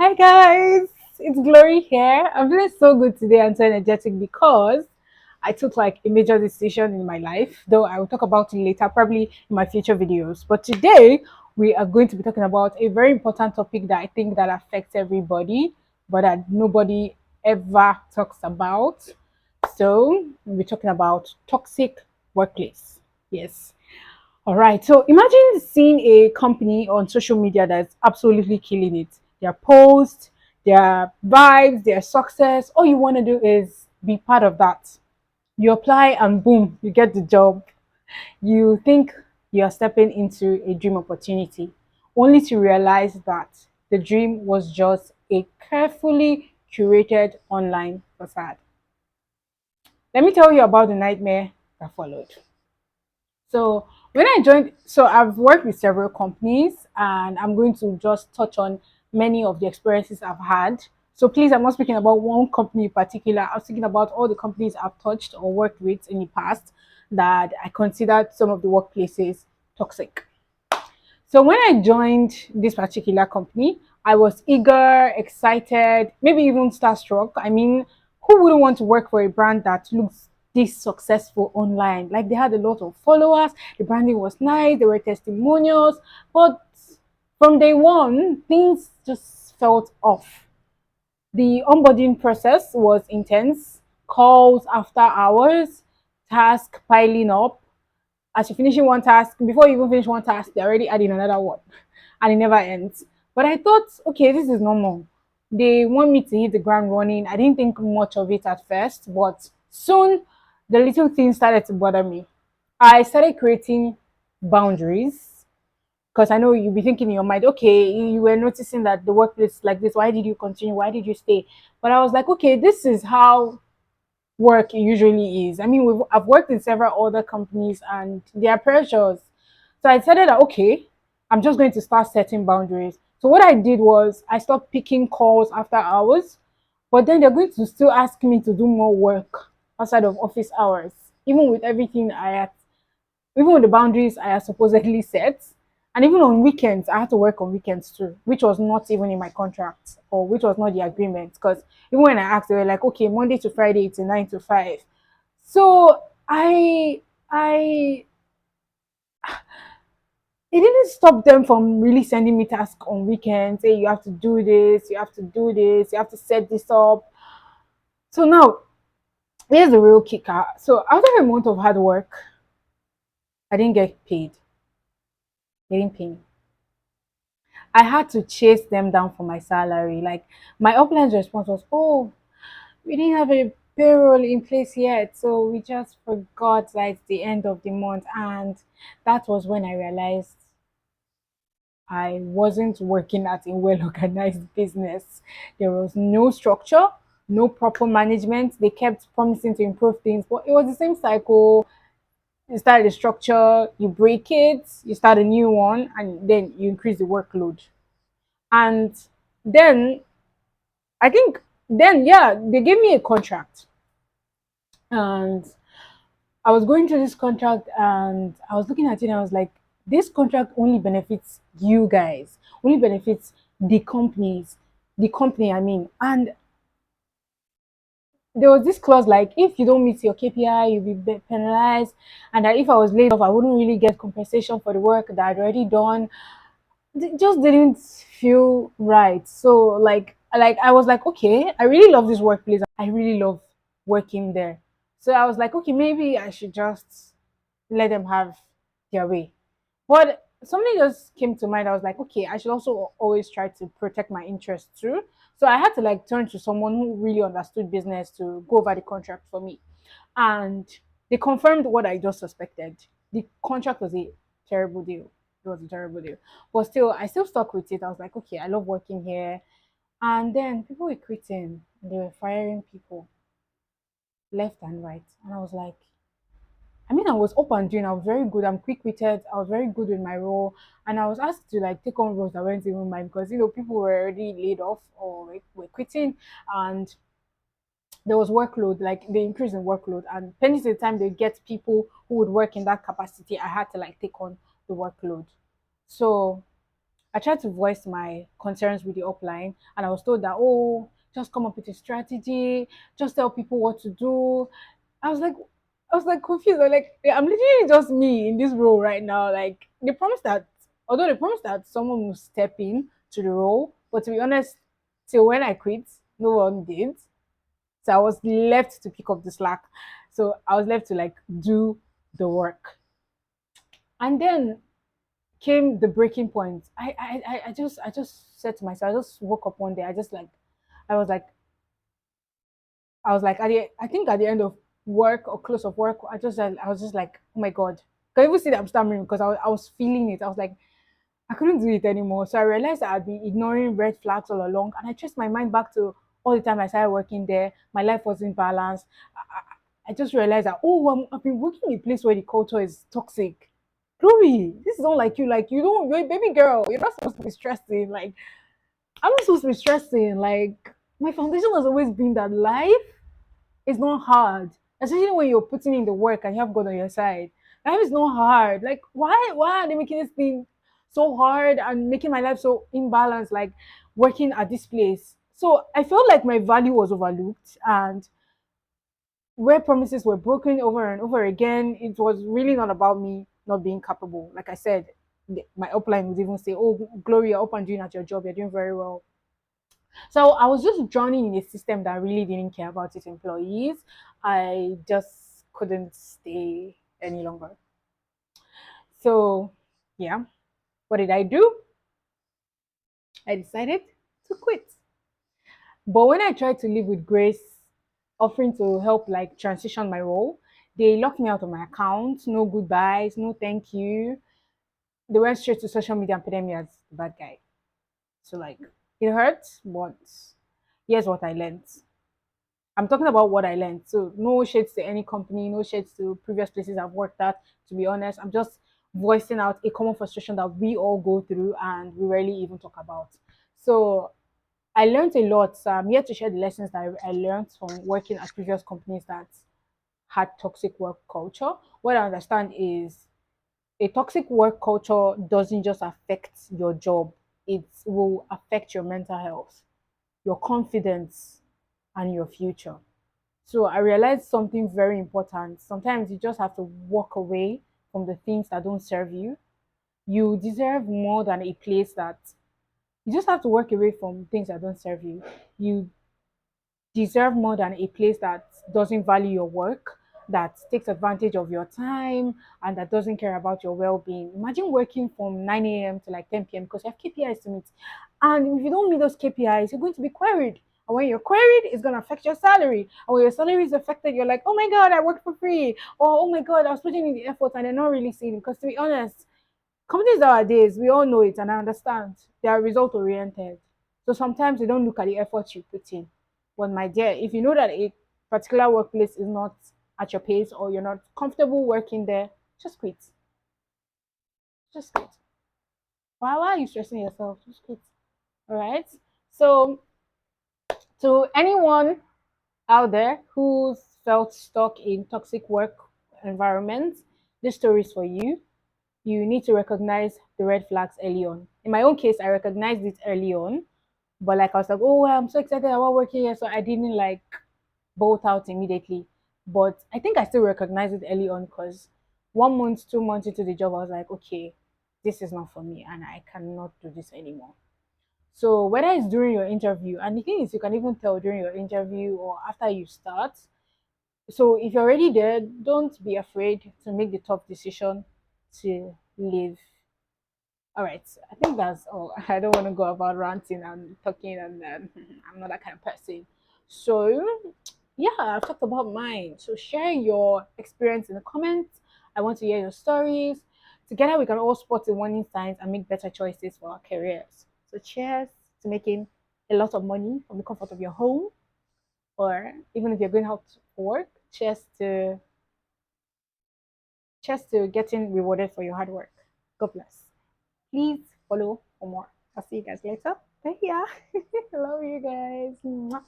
Hi guys, it's Glory here. I'm feeling so good today and so energetic because I took like a major decision in my life, though I will talk about it later, probably in my future videos. But today we are going to be talking about a very important topic that I think that affects everybody, but that nobody ever talks about. So we're talking about toxic workplace. Yes. All right. So imagine seeing a company on social media that's absolutely killing it. Their posts, their vibes, their success. All you want to do is be part of that. You apply and boom, you get the job. You think you are stepping into a dream opportunity, only to realize that the dream was just a carefully curated online facade. Let me tell you about the nightmare that followed. So when I joined, so I've worked with several companies and I'm going to just touch on many of the experiences I've had. So please, I'm not speaking about one company in particular. I'm speaking about all the companies I've touched or worked with in the past that I considered some of the workplaces toxic. So when I joined this particular company, I was eager, excited, maybe even starstruck. I mean, who wouldn't want to work for a brand that looks this successful online? Like they had a lot of followers, the branding was nice, there were testimonials, but from day one, things just felt off. The onboarding process was intense, calls after hours, tasks piling up, as you're finishing one task, before you even finish one task, they're already adding another one, and it never ends. But I thought, okay, this is normal. They want me to hit the ground running. I didn't think much of it at first, but soon the little things started to bother me. I started creating boundaries because I know you'll be thinking in your mind, okay, you were noticing that the workplace is like this. Why did you continue? Why did you stay? But I was like, okay, this is how work usually is. I mean, I've worked in several other companies and there are pressures. So I decided that, okay, I'm just going to start setting boundaries. So what I did was I stopped picking calls after hours, but then they're going to still ask me to do more work outside of office hours, even with everything I had, even with the boundaries I had supposedly set. And even on weekends, I had to work on weekends too, which was not even in my contract or which was not the agreement. Because even when I asked, they were like, okay, Monday to Friday, it's a 9 to 5. So I it didn't stop them from really sending me tasks on weekends. Say you have to do this, you have to do this, you have to set this up. So now here's the real kicker. So after a month of hard work, I didn't get paid. They didn't pay me. I had to chase them down for my salary. Like my upline's response was, "Oh, we didn't have a payroll in place yet, so we just forgot that it's the end of the month." And that was when I realized I wasn't working at a well organized business. There was no structure, no proper management. They kept promising to improve things, but it was the same cycle. You start the structure, you break it, you start a new one, and then you increase the workload. And then I think then yeah, they gave me a contract, and I was going through this contract and I was looking at it and I was like, this contract only benefits you guys, only benefits the companies, the company, I mean. And there was this clause like, if you don't meet your KPI, you'll be penalized. And that if I was laid off, I wouldn't really get compensation for the work that I'd already done. It just didn't feel right. So like I was like, okay, I really love this workplace. I really love working there. So I was like, okay, maybe I should just let them have their way. But something just came to mind. I was like, okay, I should also always try to protect my interests too. So I had to like turn to someone who really understood business to go over the contract for me. And they confirmed what I just suspected. The contract was a terrible deal. It was a terrible deal. But still, I still stuck with it. I was like, okay, I love working here. And then people were quitting. They were firing people left and right. And I was like, I mean, I was up and doing. I was very good. I'm quick-witted. I was very good in my role, and I was asked to like take on roles that weren't even mine because people were already laid off or were quitting, and there was workload. Like the increase in workload, and penny to the time they get people who would work in that capacity, I had to like take on the workload. So I tried to voice my concerns with the upline, and I was told that, oh, just come up with a strategy, just tell people what to do. I was like, I was like confused. I was like, yeah, I'm literally just me in this role right now. Like they promised that, although they promised that someone will step in to the role, but to be honest, till when I quit, no one did. So I was left to pick up the slack. So I was left to like do the work. And then came the breaking point. I just said to myself, I just woke up one day. I was like, I think at the end of work or close of work, I was just like, oh my god. Can you even see that I'm stammering because I was feeling it. I was like, I couldn't do it anymore. So I realized that I'd been ignoring red flags all along, and I traced my mind back to all the time I started working there. My life wasn't balanced. I just realized that I've been working in a place where the culture is toxic. Chloe, this is not like you. Like you're a baby girl. You're not supposed to be stressing. Like I'm not supposed to be stressing. Like my foundation has always been that life is not hard, especially when you're putting in the work and you have God on your side. Life is not hard. Like why are they making this thing so hard and making my life so imbalanced? Like working at this place. So I felt like my value was overlooked, and where promises were broken over and over again, it was really not about me not being capable. Like I said, my upline would even say, "Oh, Gloria, you're up and doing at your job. You're doing very well." So I was just drowning in a system that really didn't care about its employees. I just couldn't stay any longer. So, yeah, what did I do? I decided to quit. But when I tried to live with grace, offering to help like transition my role, they locked me out of my account. No goodbyes, no thank you. They went straight to social media and put me as the bad guy. So like it hurts, but here's what I learned. I'm talking about what I learned. So no shades to any company, no shades to previous places I've worked at. To be honest, I'm just voicing out a common frustration that we all go through and we rarely even talk about. So I learned a lot. So I'm here to share the lessons that I learned from working at previous companies that had toxic work culture. What I understand is a toxic work culture doesn't just affect your job, it will affect your mental health, your confidence, and your future. So I realized something very important. Sometimes you just have to walk away from the things that don't serve you. You deserve more than a place that you just have to walk away from things that don't serve you. You deserve more than a place that doesn't value your work, that takes advantage of your time, and that doesn't care about your well being. Imagine working from 9 a.m. to like 10 p.m. because you have KPIs to meet. And if you don't meet those KPIs, you're going to be queried. And when you're queried, it's going to affect your salary. And when your salary is affected, you're like, oh my God, I worked for free. Or, oh my God, I was putting in the effort and they're not really seeing it. Because to be honest, companies nowadays, we all know it and I understand, they are result oriented. So sometimes they don't look at the effort you put in. But my dear, if you know that a particular workplace is not at your pace or you're not comfortable working there, just quit. Just quit. Why are you stressing yourself? Just quit. All right. So to anyone out there who's felt stuck in toxic work environments, this story is for you. You need to recognize the red flags early on. In my own case, I recognized it early on, but like I was like, oh, well, I'm so excited about working here, so I didn't like bolt out immediately. But I think I still recognized it early on because 1 month, 2 months into the job, I was like, okay, this is not for me, and I cannot do this anymore. So whether it's during your interview, and the thing is, you can even tell during your interview or after you start. So if you're already there, don't be afraid to make the tough decision to leave. All right, I think that's all. I don't want to go about ranting and talking, and I'm not that kind of person. So, yeah, I've talked about mine. So, share your experience in the comments. I want to hear your stories. Together, we can all spot the warning signs and make better choices for our careers. So, cheers to making a lot of money from the comfort of your home, or even if you're going out for work, cheers to getting rewarded for your hard work. God bless. Please follow for more. I'll see you guys later. Bye. Yeah. Love you guys. Mwah.